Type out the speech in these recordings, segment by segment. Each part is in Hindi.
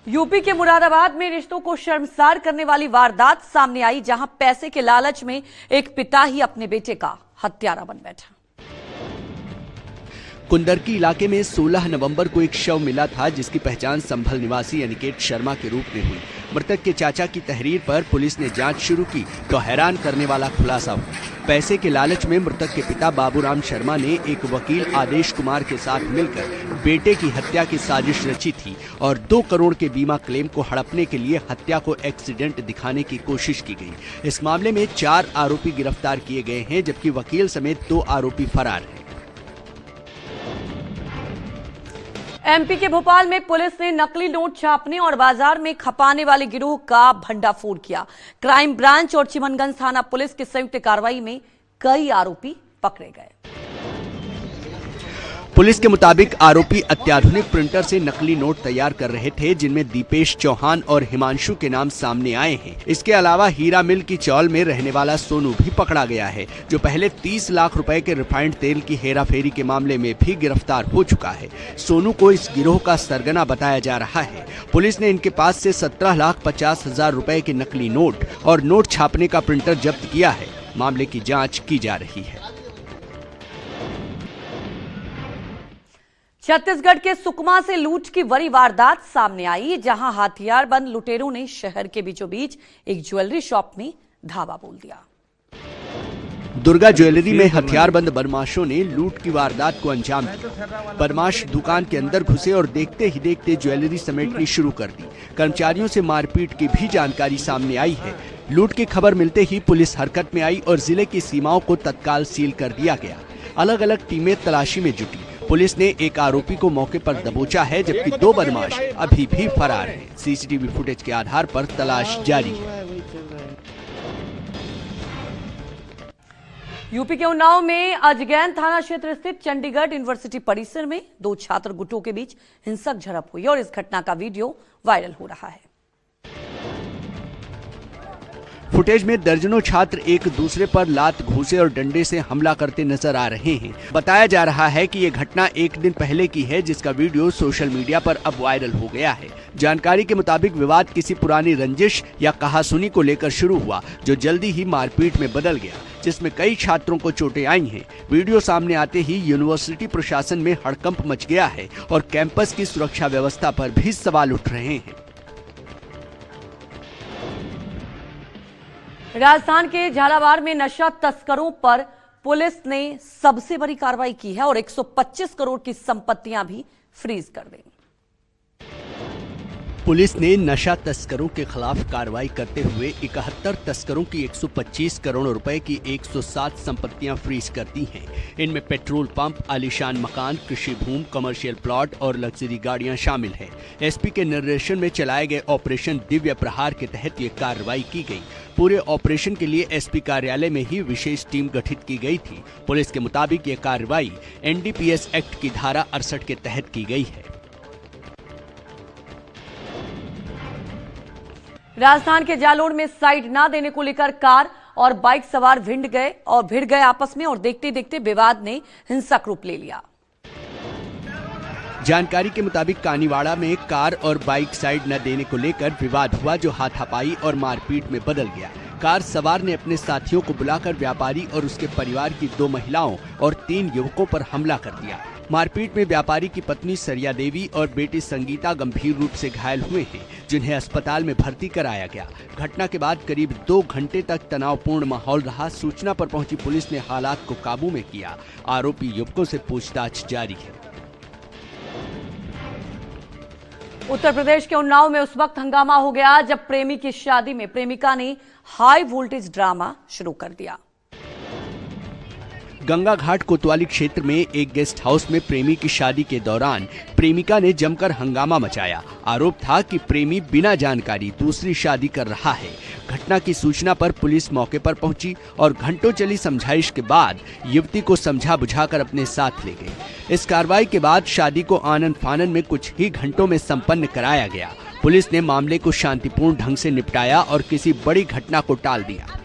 यूपी के मुरादाबाद में रिश्तों को शर्मसार करने वाली वारदात सामने आई, जहां पैसे के लालच में एक पिता ही अपने बेटे का हत्यारा बन बैठा। कुंदरकी इलाके में 16 नवंबर को एक शव मिला था, जिसकी पहचान संभल निवासी अनिकेत शर्मा के रूप में हुई। मृतक के चाचा की तहरीर पर पुलिस ने जांच शुरू की तो हैरान करने वाला खुलासा हुआ। पैसे के लालच में मृतक के पिता बाबूराम शर्मा ने एक वकील आदेश कुमार के साथ मिलकर बेटे की हत्या की साजिश रची थी और 2 करोड़ के बीमा क्लेम को हड़पने के लिए हत्या को एक्सीडेंट दिखाने की कोशिश की गई। इस मामले में 4 आरोपी गिरफ्तार किए गए हैं, जबकि वकील समेत 2 आरोपी फरार हैं। एमपी के भोपाल में पुलिस ने नकली नोट छापने और बाजार में खपाने वाले गिरोह का भंडाफोड़ किया। क्राइम ब्रांच और चिमनगंज थाना पुलिस की संयुक्त कार्रवाई में कई आरोपी पकड़े गए। पुलिस के मुताबिक आरोपी अत्याधुनिक प्रिंटर से नकली नोट तैयार कर रहे थे, जिनमें दीपेश चौहान और हिमांशु के नाम सामने आए हैं। इसके अलावा हीरा मिल की चौल में रहने वाला सोनू भी पकड़ा गया है, जो पहले 30 लाख रुपए के रिफाइंड तेल की हेराफेरी के मामले में भी गिरफ्तार हो चुका है। सोनू को इस गिरोह का सरगना बताया जा रहा है। पुलिस ने इनके पास से 17,50,000 रुपए के नकली नोट और नोट छापने का प्रिंटर जब्त किया है। मामले की जाँच की जा रही है। छत्तीसगढ़ के सुकमा से लूट की बड़ी वारदात सामने आई, जहां हथियारबंद लुटेरों ने शहर के बीचों बीच एक ज्वेलरी शॉप में धावा बोल दिया। दुर्गा ज्वेलरी में हथियारबंद बदमाशों ने लूट की वारदात को अंजाम दिया। बदमाश दुकान के अंदर घुसे और देखते ही देखते ज्वेलरी समेटनी शुरू कर दी। कर्मचारियों से मारपीट की भी जानकारी सामने आई है। लूट की खबर मिलते ही पुलिस हरकत में आई और जिले की सीमाओं को तत्काल सील कर दिया गया। अलग अलग टीमें तलाशी में जुटी। पुलिस ने एक आरोपी को मौके पर दबोचा है, जबकि 2 बदमाश अभी भी फरार हैं। सीसीटीवी फुटेज के आधार पर तलाश जारी है। यूपी के उन्नाव में अजगैन थाना क्षेत्र स्थित चंडीगढ़ यूनिवर्सिटी परिसर में 2 छात्र गुटों के बीच हिंसक झड़प हुई और इस घटना का वीडियो वायरल हो रहा है। फुटेज में दर्जनों छात्र एक दूसरे पर लात घूंसे और डंडे से हमला करते नजर आ रहे हैं। बताया जा रहा है कि ये घटना एक दिन पहले की है, जिसका वीडियो सोशल मीडिया पर अब वायरल हो गया है। जानकारी के मुताबिक विवाद किसी पुरानी रंजिश या कहासुनी को लेकर शुरू हुआ, जो जल्दी ही मारपीट में बदल गया, जिसमें कई छात्रों को चोटें आई हैं। वीडियो सामने आते ही यूनिवर्सिटी प्रशासन में हड़कंप मच गया है और कैंपस की सुरक्षा व्यवस्था पर भी सवाल उठ रहे हैं। राजस्थान के झालावाड़ में नशा तस्करों पर पुलिस ने सबसे बड़ी कार्रवाई की है और 125 करोड़ की संपत्तियां भी फ्रीज कर दी। पुलिस ने नशा तस्करों के खिलाफ कार्रवाई करते हुए 71 तस्करों की 125 करोड़ रुपए की 107 संपत्तियां फ्रीज कर दी हैं। इनमें पेट्रोल पंप, आलीशान मकान, कृषि भूमि, कमर्शियल प्लॉट और लग्जरी गाड़ियां शामिल हैं। एसपी के निर्देशन में चलाए गए ऑपरेशन दिव्य प्रहार के तहत ये कार्रवाई की गई। पूरे ऑपरेशन के लिए एसपी कार्यालय में ही विशेष टीम गठित की गई थी। पुलिस के मुताबिक ये कार्रवाई एनडीपीएस एक्ट की धारा 68 के तहत की गई है। राजस्थान के जालोर में साइड ना देने को लेकर कार और बाइक सवार भिड़ गए आपस में और देखते देखते विवाद ने हिंसक रूप ले लिया। जानकारी के मुताबिक कानीवाड़ा में कार और बाइक साइड न देने को लेकर विवाद हुआ, जो हाथापाई और मारपीट में बदल गया। कार सवार ने अपने साथियों को बुलाकर व्यापारी और उसके परिवार की 2 महिलाओं और 3 युवकों पर हमला कर दिया। मारपीट में व्यापारी की पत्नी सरिया देवी और बेटी संगीता गंभीर रूप से घायल हुए हैं, जिन्हें अस्पताल में भर्ती कराया गया। घटना के बाद करीब 2 घंटे तक तनावपूर्ण माहौल रहा। सूचना पर पहुंची पुलिस ने हालात को काबू में किया। आरोपी युवकों से पूछताछ जारी है। उत्तर प्रदेश के उन्नाव में उस वक्त हंगामा हो गया जब प्रेमी की शादी में प्रेमिका ने हाई वोल्टेज ड्रामा शुरू कर दिया। गंगा घाट कोतवाली क्षेत्र में एक गेस्ट हाउस में प्रेमी की शादी के दौरान प्रेमिका ने जमकर हंगामा मचाया। आरोप था कि प्रेमी बिना जानकारी दूसरी शादी कर रहा है। घटना की सूचना पर पुलिस मौके पर पहुंची और घंटों चली समझाइश के बाद युवती को समझा बुझाकर अपने साथ ले गई। इस कार्रवाई के बाद शादी को आनन फानन में कुछ ही घंटों में संपन्न कराया गया। पुलिस ने मामले को शांतिपूर्ण ढंग से निपटाया और किसी बड़ी घटना को टाल दिया।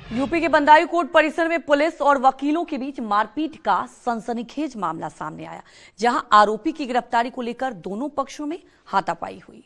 यूपी के बदायूं कोर्ट परिसर में पुलिस और वकीलों के बीच मारपीट का सनसनीखेज मामला सामने आया, जहां आरोपी की गिरफ्तारी को लेकर दोनों पक्षों में हाथापाई हुई।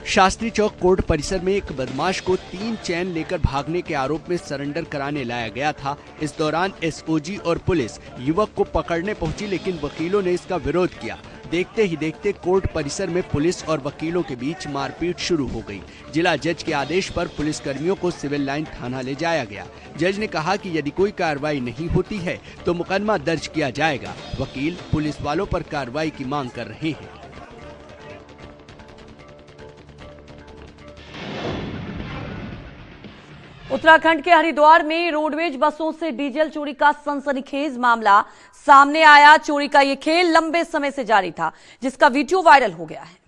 शास्त्री चौक कोर्ट परिसर में एक बदमाश को 3 चैन लेकर भागने के आरोप में सरेंडर कराने लाया गया था। इस दौरान एसओजी और पुलिस युवक को पकड़ने पहुंची, लेकिन वकीलों ने इसका विरोध किया। देखते ही देखते कोर्ट परिसर में पुलिस और वकीलों के बीच मारपीट शुरू हो गई। जिला जज के आदेश पर पुलिसकर्मियों को सिविल लाइन थाना ले जाया गया। जज ने कहा कि यदि कोई कार्रवाई नहीं होती है तो मुकदमा दर्ज किया जाएगा। वकील पुलिस वालों पर कार्रवाई की मांग कर रहे हैं। उत्तराखंड के हरिद्वार में रोडवेज बसों से डीजल चोरी का सनसनीखेज मामला सामने आया। चोरी का यह खेल लंबे समय से जारी था, जिसका वीडियो वायरल हो गया है।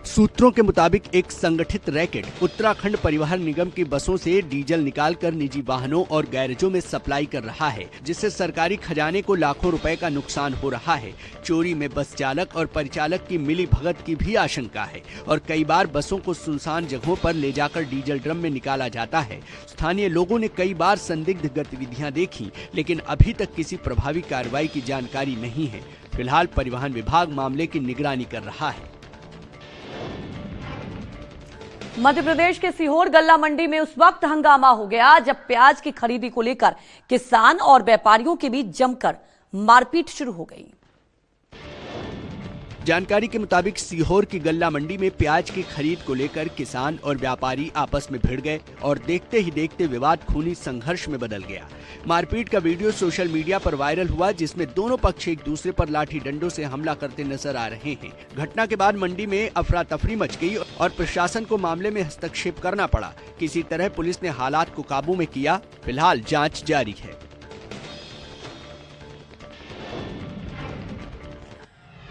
सूत्रों के मुताबिक एक संगठित रैकेट उत्तराखंड परिवहन निगम की बसों से डीजल निकालकर निजी वाहनों और गैरेजों में सप्लाई कर रहा है, जिससे सरकारी खजाने को लाखों रुपए का नुकसान हो रहा है। चोरी में बस चालक और परिचालक की मिली भगत की भी आशंका है और कई बार बसों को सुनसान जगहों पर ले जाकर डीजल ड्रम में निकाला जाता है। स्थानीय लोगों ने कई बार संदिग्ध गतिविधियां देखी, लेकिन अभी तक किसी प्रभावी कार्रवाई की जानकारी नहीं है। फिलहाल परिवहन विभाग मामले की निगरानी कर रहा है। मध्य प्रदेश के सीहोर गल्ला मंडी में उस वक्त हंगामा हो गया जब प्याज की खरीदी को लेकर किसान और व्यापारियों के बीच जमकर मारपीट शुरू हो गई। जानकारी के मुताबिक सीहोर की गल्ला मंडी में प्याज की खरीद को लेकर किसान और व्यापारी आपस में भिड़ गए और देखते ही देखते विवाद खूनी संघर्ष में बदल गया। मारपीट का वीडियो सोशल मीडिया पर वायरल हुआ, जिसमें दोनों पक्ष एक दूसरे पर लाठी डंडों से हमला करते नजर आ रहे हैं। घटना के बाद मंडी में अफरा तफरी मच गई और प्रशासन को मामले में हस्तक्षेप करना पड़ा। किसी तरह पुलिस ने हालात को काबू में किया। फिलहाल जांच जारी है।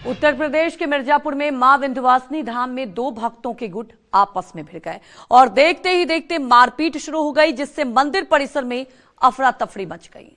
उत्तर प्रदेश के मिर्जापुर में मां विंध्यवासिनी धाम में 2 भक्तों के गुट आपस में भिड़ गए और देखते ही देखते मारपीट शुरू हो गई, जिससे मंदिर परिसर में अफरा तफरी मच गई।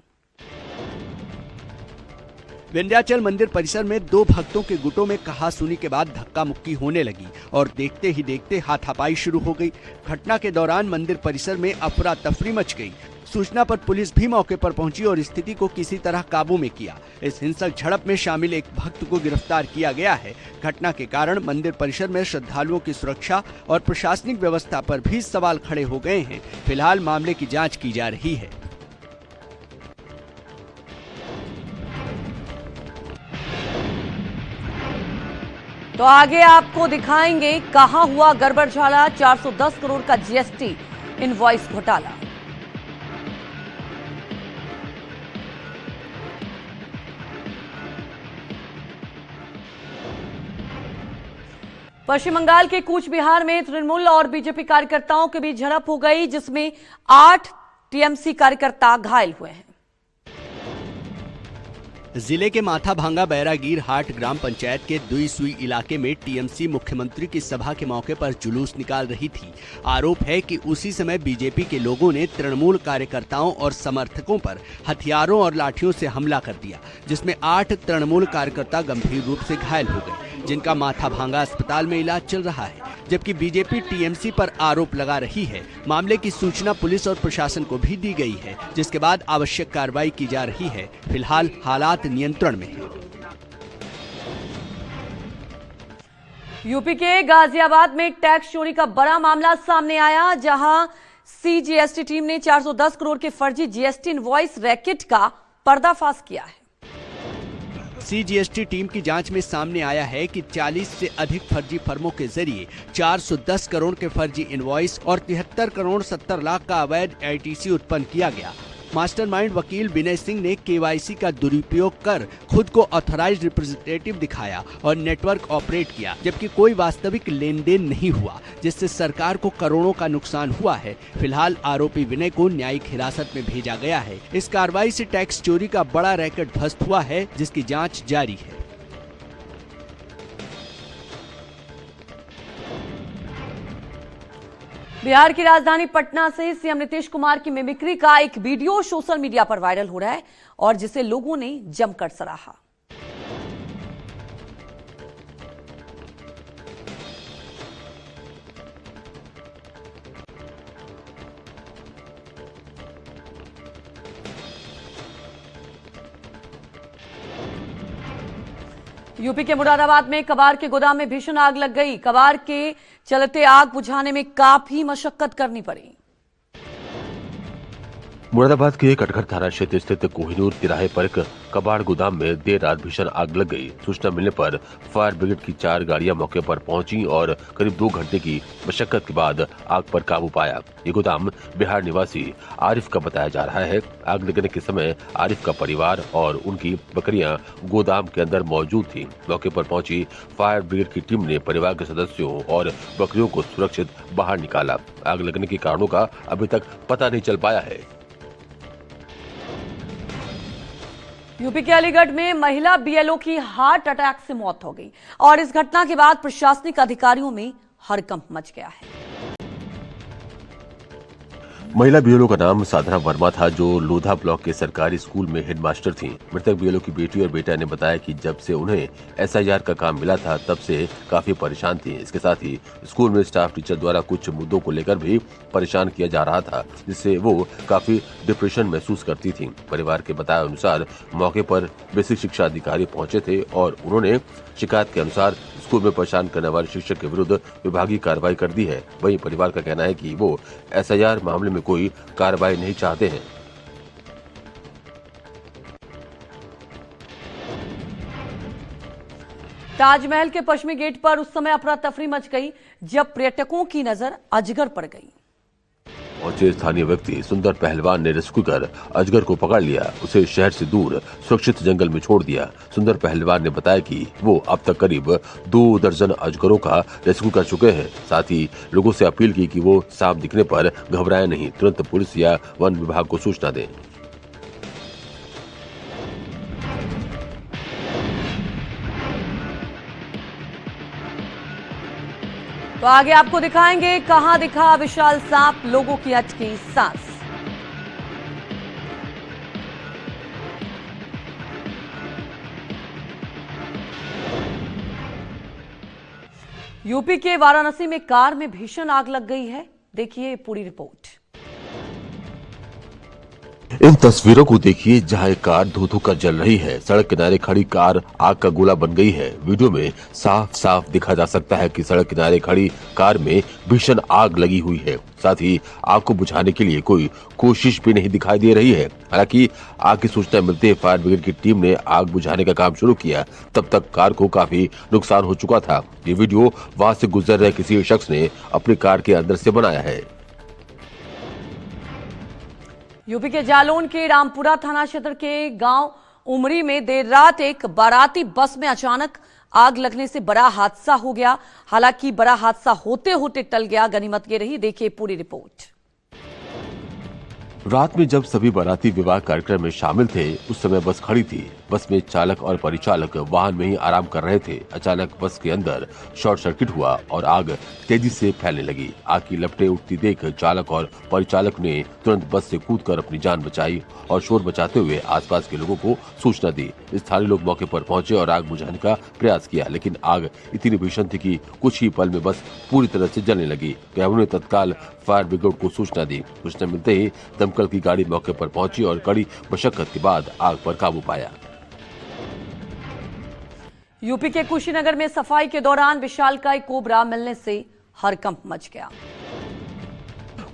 विंध्याचल मंदिर परिसर में 2 भक्तों के गुटों में कहासुनी के बाद धक्का मुक्की होने लगी और देखते ही देखते हाथापाई शुरू हो गई। घटना के दौरान मंदिर परिसर में अफरा तफरी मच गई। सूचना पर पुलिस भी मौके पर पहुंची और स्थिति को किसी तरह काबू में किया। इस हिंसक झड़प में शामिल एक भक्त को गिरफ्तार किया गया है। घटना के कारण मंदिर परिसर में श्रद्धालुओं की सुरक्षा और प्रशासनिक व्यवस्था पर भी सवाल खड़े हो गए हैं। फिलहाल मामले की जांच की जा रही है। तो आगे आपको दिखाएंगे कहां हुआ गड़बड़झाला 410 करोड़ का जीएसटी इनवॉइस घोटाला। पश्चिम बंगाल के कूच बिहार में तृणमूल और बीजेपी कार्यकर्ताओं के बीच झड़प हो गई, जिसमें 8 टीएमसी कार्यकर्ता घायल हुए हैं। जिले के माथाभांगा बैरागीर हाट ग्राम पंचायत के दुईसुई इलाके में टीएमसी मुख्यमंत्री की सभा के मौके पर जुलूस निकाल रही थी। आरोप है कि उसी समय बीजेपी के लोगों ने तृणमूल कार्यकर्ताओं और समर्थकों पर हथियारों और लाठियों से हमला कर दिया, जिसमें 8 तृणमूल कार्यकर्ता गंभीर रूप से घायल हो गए, जिनका माथाभांगा अस्पताल में इलाज चल रहा है। जबकि बीजेपी टीएमसी पर आरोप लगा रही है। मामले की सूचना पुलिस और प्रशासन को भी दी गई है, जिसके बाद आवश्यक कार्रवाई की जा रही है। फिलहाल हालात नियंत्रण में है। यूपी के गाजियाबाद में टैक्स चोरी का बड़ा मामला सामने आया, जहां सीजीएसटी टीम ने 410 करोड़ के फर्जी जीएसटी इनवॉइस रैकेट का पर्दाफाश किया है। सीजीएसटी टीम की जांच में सामने आया है कि 40 से अधिक फर्जी फर्मों के जरिए 410 करोड़ के फर्जी इनवॉइस और 73 करोड़ 70 लाख का अवैध आईटीसी उत्पन्न किया गया। मास्टरमाइंड वकील विनय सिंह ने केवाईसी का दुरुपयोग कर खुद को ऑथराइज्ड रिप्रेजेंटेटिव दिखाया और नेटवर्क ऑपरेट किया, जबकि कोई वास्तविक लेन देन नहीं हुआ, जिससे सरकार को करोड़ों का नुकसान हुआ है। फिलहाल आरोपी विनय को न्यायिक हिरासत में भेजा गया है। इस कार्रवाई से टैक्स चोरी का बड़ा रैकेट ध्वस्त हुआ है, जिसकी जांच जारी है। बिहार की राजधानी पटना से सीएम नीतीश कुमार की मिमिक्री का एक वीडियो सोशल मीडिया पर वायरल हो रहा है और जिसे लोगों ने जमकर सराहा। यूपी के मुरादाबाद में कबाड़ के गोदाम में भीषण आग लग गई। कबाड़ के चलते आग बुझाने में काफी मशक्कत करनी पड़ी। मुरादाबाद के कटघर थाना क्षेत्र स्थित कोहिनूर तिराहे पर एक कबाड़ गोदाम में देर रात भीषण आग लग गई। सूचना मिलने पर फायर ब्रिगेड की 4 गाड़ियां मौके पर पहुंची और करीब 2 घंटे की मशक्कत के बाद आग पर काबू पाया। ये गोदाम बिहार निवासी आरिफ का बताया जा रहा है। आग लगने के समय आरिफ का परिवार और उनकी बकरियां गोदाम के अंदर मौजूद थी। मौके पर पहुंची फायर ब्रिगेड की टीम ने परिवार के सदस्यों और बकरियों को सुरक्षित बाहर निकाला। आग लगने के कारणों का अभी तक पता नहीं चल पाया है। यूपी के अलीगढ़ में महिला बीएलओ की हार्ट अटैक से मौत हो गई और इस घटना के बाद प्रशासनिक अधिकारियों में हड़कंप मच गया है। महिला बीएलओ का नाम साधना वर्मा था, जो लोधा ब्लॉक के सरकारी स्कूल में हेडमास्टर थी। मृतक बीएलओ की बेटी और बेटा ने बताया कि जब से उन्हें एसआईआर का काम मिला था तब से काफी परेशान थी। इसके साथ ही स्कूल में स्टाफ टीचर द्वारा कुछ मुद्दों को लेकर भी परेशान किया जा रहा था, जिससे वो काफी डिप्रेशन महसूस करती थी। परिवार के बताए अनुसार मौके पर बेसिक शिक्षा अधिकारी पहुंचे थे और उन्होंने शिकायत के अनुसार स्कूल में परेशान करने वाले शिक्षक के विरुद्ध विभागीय कार्रवाई कर दी है। वहीं परिवार का कहना है कि वो एसआईआर मामले में कोई कार्रवाई नहीं चाहते हैं। ताजमहल के पश्चिमी गेट पर उस समय अफरा तफरी मच गई जब पर्यटकों की नजर अजगर पर गई। पहुंचे स्थानीय व्यक्ति सुंदर पहलवान ने रेस्क्यू कर अजगर को पकड़ लिया। उसे शहर से दूर सुरक्षित जंगल में छोड़ दिया। सुंदर पहलवान ने बताया कि वो अब तक करीब 2 दर्जन अजगरों का रेस्क्यू कर चुके हैं। साथ ही लोगों से अपील की कि वो सांप दिखने पर घबराएं नहीं, तुरंत पुलिस या वन विभाग को सूचना दें। तो आगे आपको दिखाएंगे कहां दिखा विशाल सांप, लोगों की अटकी सांस। यूपी के वाराणसी में कार में भीषण आग लग गई है। देखिए पूरी रिपोर्ट। इन तस्वीरों को देखिए जहां एक कार धू धू कर जल रही है। सड़क किनारे खड़ी कार आग का गोला बन गई है। वीडियो में साफ साफ दिखा जा सकता है कि सड़क किनारे खड़ी कार में भीषण आग लगी हुई है। साथ ही आग को बुझाने के लिए कोई कोशिश भी नहीं दिखाई दे रही है। हालांकि आग की सूचना मिलते ही फायर ब्रिगेड की टीम ने आग बुझाने का काम शुरू किया। तब तक कार को काफी नुकसान हो चुका था। ये वीडियो वहां से गुजर रहे किसी शख्स ने अपनी कार के अंदर से बनाया है। यूपी के जालौन के रामपुरा थाना क्षेत्र के गांव उमरी में देर रात एक बाराती बस में अचानक आग लगने से बड़ा हादसा हो गया। हालांकि बड़ा हादसा होते होते टल गया। गनीमत ये रही, देखिए पूरी रिपोर्ट। रात में जब सभी बाराती विवाह कार्यक्रम में शामिल थे उस समय बस खड़ी थी। बस में चालक और परिचालक वाहन में ही आराम कर रहे थे। अचानक बस के अंदर शॉर्ट सर्किट हुआ और आग तेजी से फैलने लगी। आग की लपटें उठती देख चालक और परिचालक ने तुरंत बस से कूदकर अपनी जान बचाई और शोर मचाते हुए आसपास के लोगों को सूचना दी। स्थानीय लोग मौके पर पहुंचे और आग बुझाने का प्रयास किया, लेकिन आग इतनी भीषण थी कि कुछ ही पल में बस पूरी तरह से जलने लगी। ग्रामीणों ने तत्काल फायर ब्रिगेड को सूचना दी। सूचना मिलते ही दमकल की गाड़ी मौके पर पहुंची और कड़ी मशक्कत के बाद आग पर काबू पाया। यूपी के कुशीनगर में सफाई के दौरान विशालकाय कोबरा मिलने से हड़कंप मच गया।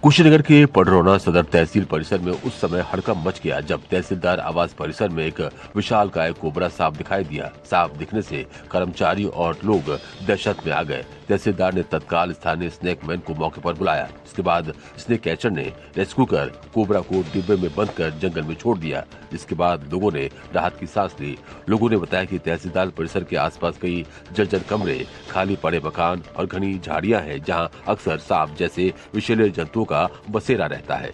कुशीनगर के पडरौना सदर तहसील परिसर में उस समय हड़कंप मच गया जब तहसीलदार आवास परिसर में एक विशालकाय कोबरा सांप दिखाई दिया। सांप दिखने से कर्मचारी और लोग दहशत में आ गए। तहसीलदार ने तत्काल स्थानीय स्नेक मैन को मौके पर बुलाया। इसके बाद स्नेक कैचर ने रेस्क्यू कर कोबरा को डिब्बे में बंद कर जंगल में छोड़ दिया, जिसके बाद लोगों ने राहत की सांस ली। लोगों ने बताया कि तहसीलदार परिसर के आसपास कई जर्जर कमरे, खाली पड़े मकान और घनी झाड़ियां हैं, जहां अक्सर सांप जैसे विषैले जंतुओं का बसेरा रहता है।